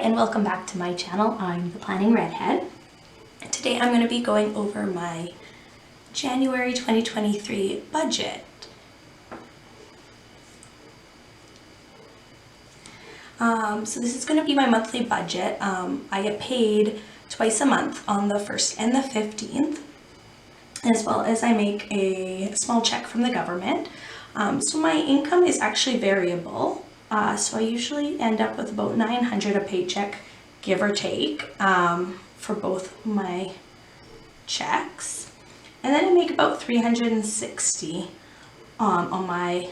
and welcome back to my channel. I'm the Planning Redhead. Today I'm going to be going over my January 2023 budget. So this is going to be my monthly budget. I get paid twice a month on the 1st and the 15th, as well as I make a small check from the government. So my income is actually variable. So I usually end up with about $900 a paycheck, give or take, for both my checks. And then I make about $360 on my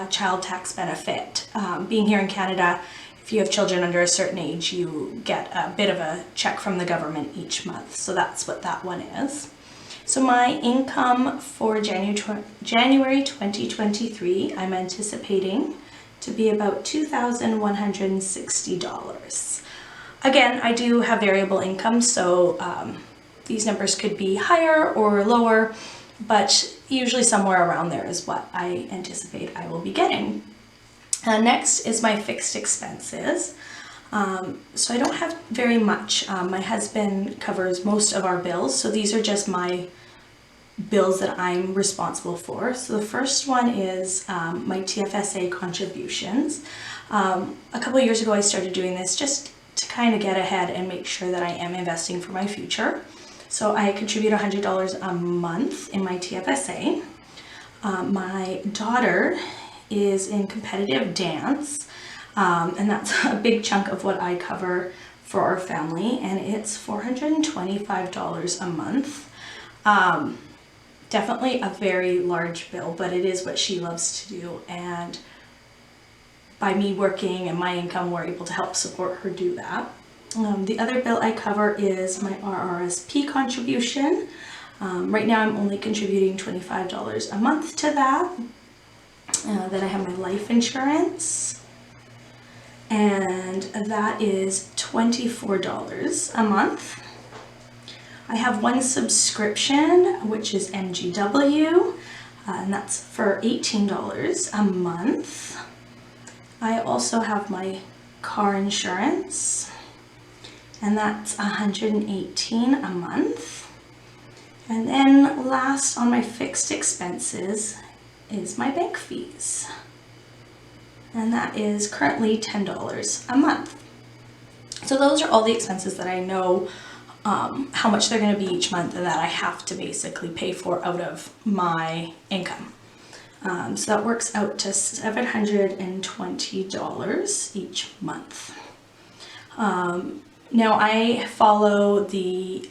child tax benefit. Being here in Canada, if you have children under a certain age, you get a bit of a check from the government each month. So that's what that one is. So my income for January 2023, I'm anticipating to be about $2,160. Again, I do have variable income, so these numbers could be higher or lower, but usually somewhere around there is what I anticipate I will be getting. Next is my fixed expenses. So I don't have very much. My husband covers most of our bills, so these are just my bills that I'm responsible for. So the first one is my TFSA contributions. A couple of years ago I started doing this just to kind of get ahead and make sure that I am investing for my future. So I contribute $100 a month in my TFSA. My daughter is in competitive dance, and that's a big chunk of what I cover for our family, and it's $425 a month. Definitely a very large bill, but it is what she loves to do, and by me working and my income, we're able to help support her do that. The other bill I cover is my RRSP contribution. Right now I'm only contributing $25 a month to that. Then I have my life insurance, and that is $24 a month. I have one subscription, which is MGW, and that's for $18 a month. I also have my car insurance, and that's $118 a month. And then last on my fixed expenses is my bank fees, and that is currently $10 a month. So those are all the expenses that I know how much they're going to be each month and that I have to basically pay for out of my income. So that works out to $720 each month. Now I follow the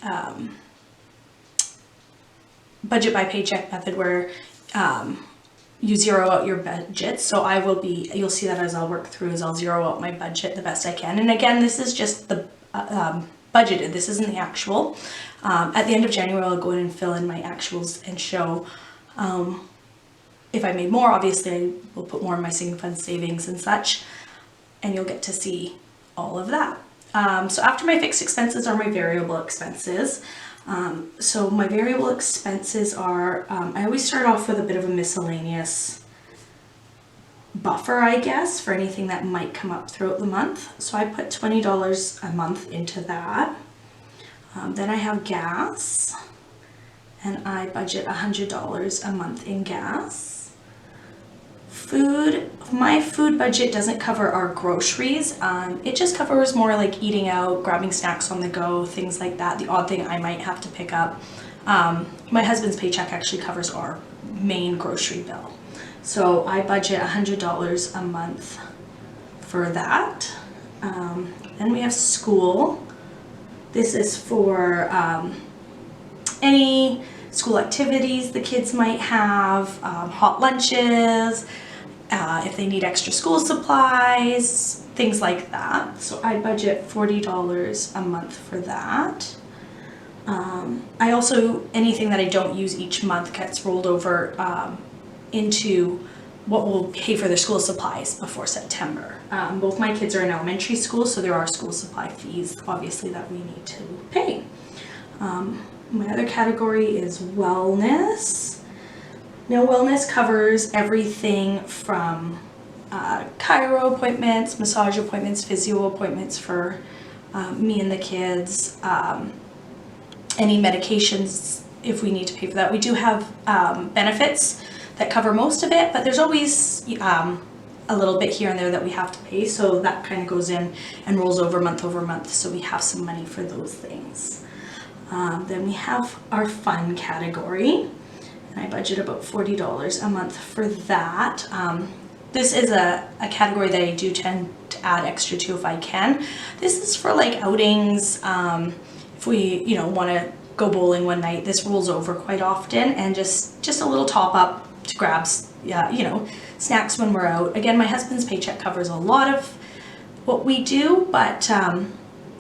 budget by paycheck method where you zero out your budget. So I will be, you'll see that as I'll work through, as I'll zero out my budget the best I can. And again, this is just the budgeted, this isn't the actual. At the end of January, I'll go in and fill in my actuals and show if I made more. Obviously I will put more in my single fund savings and such, and you'll get to see all of that. So after my fixed expenses are my variable expenses. So my variable expenses are, I always start off with a bit of a miscellaneous buffer, I guess, for anything that might come up throughout the month. So I put $20 a month into that. Then I have gas, and I budget $100 a month in gas. Food, my food budget doesn't cover our groceries. It just covers more like eating out, grabbing snacks on the go, things like that. The odd thing I might have to pick up. My husband's paycheck actually covers our main grocery bill. So I budget $100 a month for that. Then we have school. This is for any school activities the kids might have, hot lunches, if they need extra school supplies, things like that. So I budget $40 a month for that. I also, anything that I don't use each month gets rolled over into what will pay for their school supplies before September. Both my kids are in elementary school, so there are school supply fees, obviously, that we need to pay. My other category is wellness. Now, wellness covers everything from chiro appointments, massage appointments, physio appointments for me and the kids, any medications if we need to pay for that. We do have benefits that cover most of it, but there's always a little bit here and there that we have to pay, so that kind of goes in and rolls over month, so we have some money for those things. Then we have our fun category, and I budget about $40 a month for that. This is a category that I do tend to add extra to if I can. This is for like outings, if we want to go bowling one night. This rolls over quite often, and just a little top up to grab snacks when we're out. Again, my husband's paycheck covers a lot of what we do, but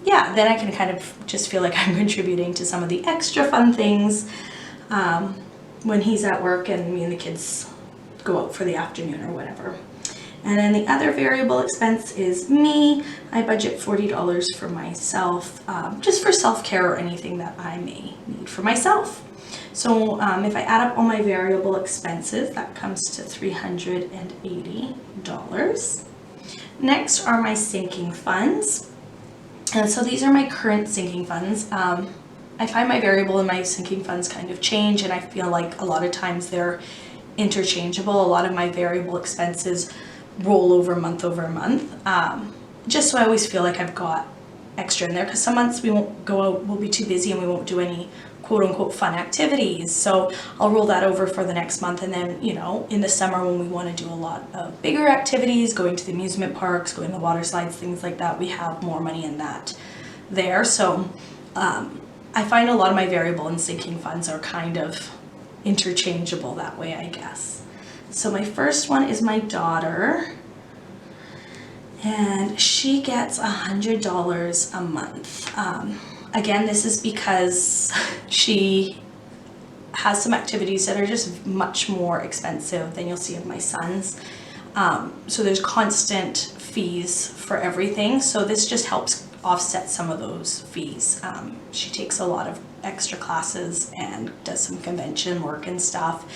yeah, then I can kind of just feel like I'm contributing to some of the extra fun things when he's at work and me and the kids go out for the afternoon or whatever. And then the other variable expense is me. I budget $40 for myself, just for self-care or anything that I may need for myself. So if I add up all my variable expenses, that comes to $380. Next are my sinking funds. And so these are my current sinking funds. I find my variable and my sinking funds kind of change, and I feel like a lot of times they're interchangeable. A lot of my variable expenses roll over month, just so I always feel like I've got extra in there, because some months we won't go out, we'll be too busy and we won't do any quote-unquote fun activities, so I'll roll that over for the next month. And then in the summer, when we want to do a lot of bigger activities, going to the amusement parks, going to the water slides, things like that, we have more money in that there. So I find a lot of my variable and sinking funds are kind of interchangeable that way, I guess. So my first one is my daughter, and she gets $100 a month. Again, this is because she has some activities that are just much more expensive than you'll see of my sons. So there's constant fees for everything. So this just helps offset some of those fees. She takes a lot of extra classes and does some convention work and stuff.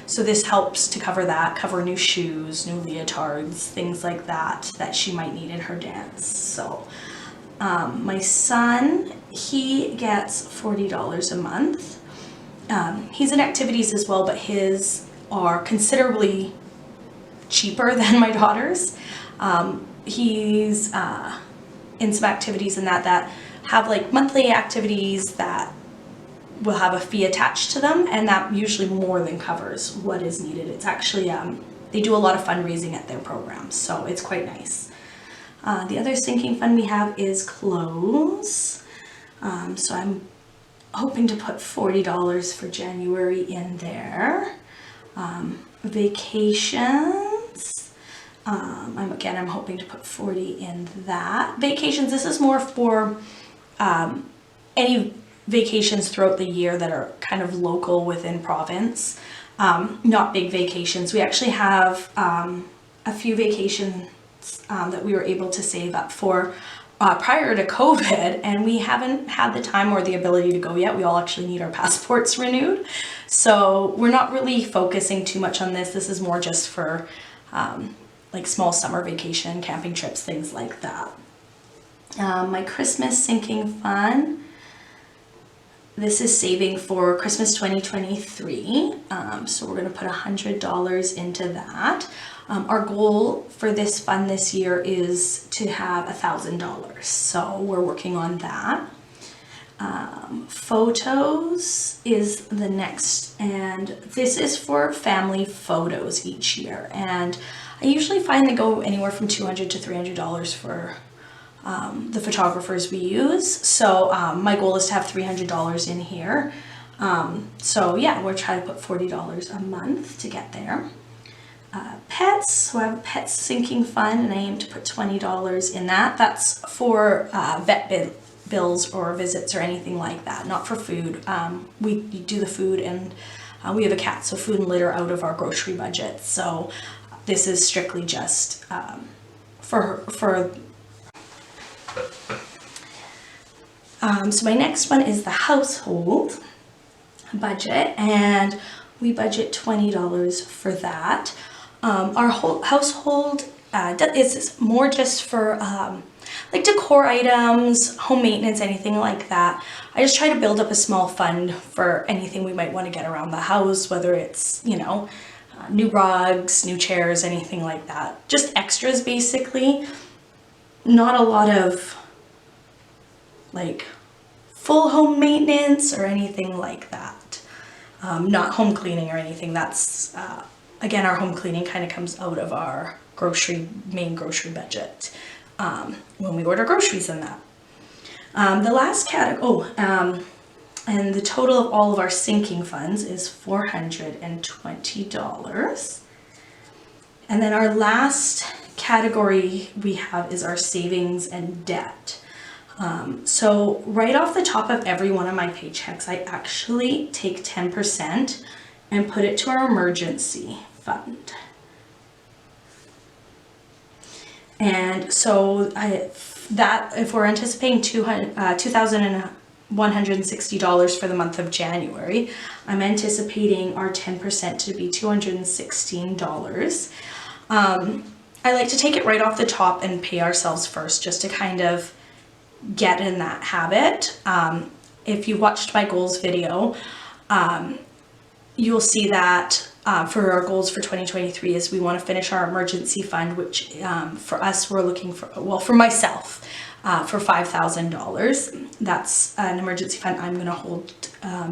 So this helps to cover that, cover new shoes, new leotards, things like that she might need in her dance. So my son, he gets $40 a month. He's in activities as well, but his are considerably cheaper than my daughter's. He's in some activities in that have like monthly activities that will have a fee attached to them, and that usually more than covers what is needed. It's actually, they do a lot of fundraising at their programs, so it's quite nice. The other sinking fund we have is clothes. So I'm hoping to put $40 for January in there. Vacations, I'm hoping to put $40 in that. Vacations, this is more for any vacations throughout the year that are kind of local within province, not big vacations. We actually have a few vacations that we were able to save up for prior to COVID, and we haven't had the time or the ability to go yet. We all actually need our passports renewed. So we're not really focusing too much on this. This is more just for like small summer vacation, camping trips, things like that. My Christmas sinking fund, this is saving for Christmas 2023. So we're gonna put $100 into that. Our goal for this fund this year is to have $1,000. So we're working on that. Photos is the next, and this is for family photos each year. And I usually find they go anywhere from $200 to $300 for the photographers we use. So my goal is to have $300 in here. So yeah, we're trying to put $40 a month to get there. Pets, so I have a pet sinking fund, and I aim to put $20 in that. That's for vet bills or visits or anything like that, not for food. We do the food, and we have a cat, so food and litter out of our grocery budget. So this is strictly just for so my next one is the household budget, and we budget $20 for that. Our whole household it's more just for like decor items, home maintenance, anything like that. I just try to build up a small fund for anything we might want to get around the house, whether it's, you know, new rugs, new chairs, anything like that. Just extras basically. Not a lot of like full home maintenance or anything like that. Not home cleaning or anything. That's, again, our home cleaning kind of comes out of our main grocery budget when we order groceries and that. The last category, and the total of all of our sinking funds is $420. And then our last category we have is our savings and debt. So right off the top of every one of my paychecks, I actually take 10% and put it to our emergency fund. And so if we're anticipating $2,160 for the month of January, I'm anticipating our 10% to be $216. I like to take it right off the top and pay ourselves first, just to kind of get in that habit. If you watched my goals video, you'll see that for our goals for 2023 is we want to finish our emergency fund, which for us, we're looking for, well, for myself, for $5,000. That's an emergency fund I'm going to hold.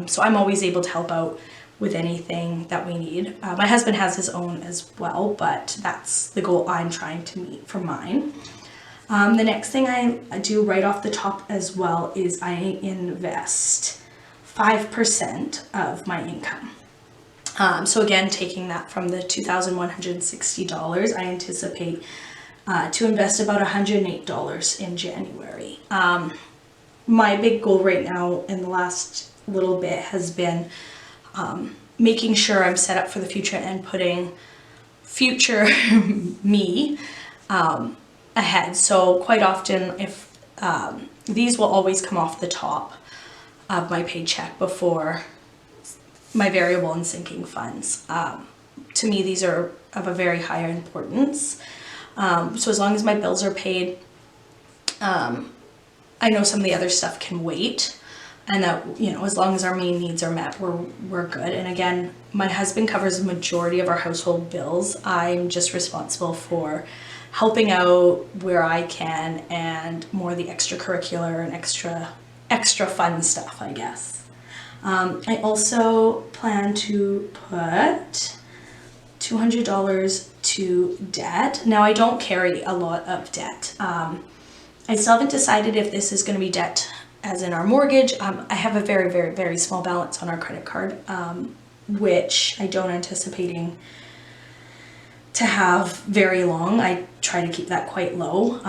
So I'm always able to help out with anything that we need. My husband has his own as well, but that's the goal I'm trying to meet for mine. The next thing I do right off the top as well is I invest 5% of my income. So again, taking that from the $2,160, I anticipate to invest about $108 in January. My big goal right now in the last little bit has been making sure I'm set up for the future and putting future me ahead. So quite often, if these will always come off the top of my paycheck before my variable and sinking funds. To me, these are of a very high importance. So as long as my bills are paid, I know some of the other stuff can wait, and that, you know, as long as our main needs are met, we're good. And again, my husband covers the majority of our household bills. I'm just responsible for helping out where I can, and more the extracurricular and extra fun stuff, I guess. I also plan to put $200 to debt. Now, I don't carry a lot of debt. I still haven't decided if this is going to be debt as in our mortgage. I have a very, very, very small balance on our credit card, which I don't anticipating to have very long. I try to keep that quite low,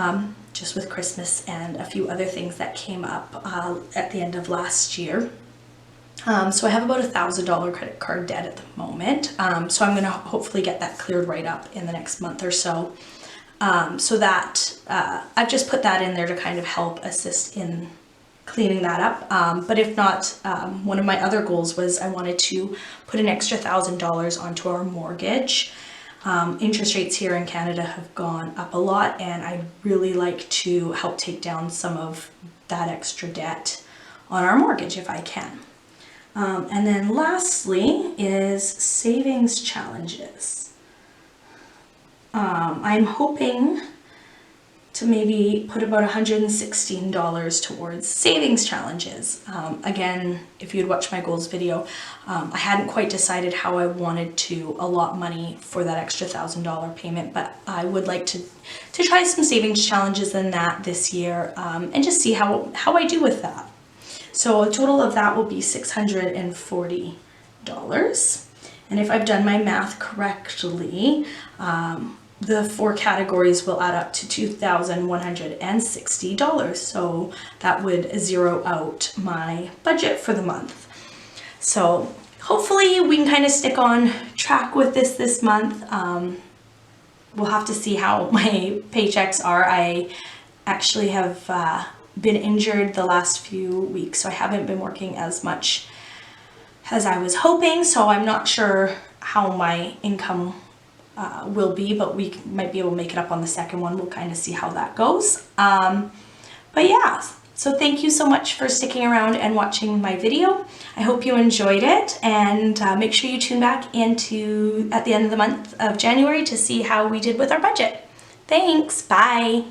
just with Christmas and a few other things that came up at the end of last year. So I have about $1,000 credit card debt at the moment. So I'm going to hopefully get that cleared right up in the next month or so. So that I've just put that in there to kind of help assist in cleaning that up. But if not, one of my other goals was I wanted to put an extra $1,000 onto our mortgage. Interest rates here in Canada have gone up a lot, and I'd really like to help take down some of that extra debt on our mortgage if I can. And then lastly is savings challenges. I'm hoping to maybe put about $116 towards savings challenges. Again, if you'd watched my goals video, I hadn't quite decided how I wanted to allot money for that extra $1,000 payment, but I would like to try some savings challenges in that this year, and just see how I do with that. So a total of that will be $640. And if I've done my math correctly, the 4 categories will add up to $2,160. So that would zero out my budget for the month. So hopefully we can kind of stick on track with this month. We'll have to see how my paychecks are. I actually have been injured the last few weeks, so I haven't been working as much as I was hoping. So I'm not sure how my income will be, but we might be able to make it up on the second one. We'll kind of see how that goes. But yeah, so thank you so much for sticking around and watching my video. I hope you enjoyed it, and make sure you tune back into at the end of the month of January to see how we did with our budget. Thanks, bye.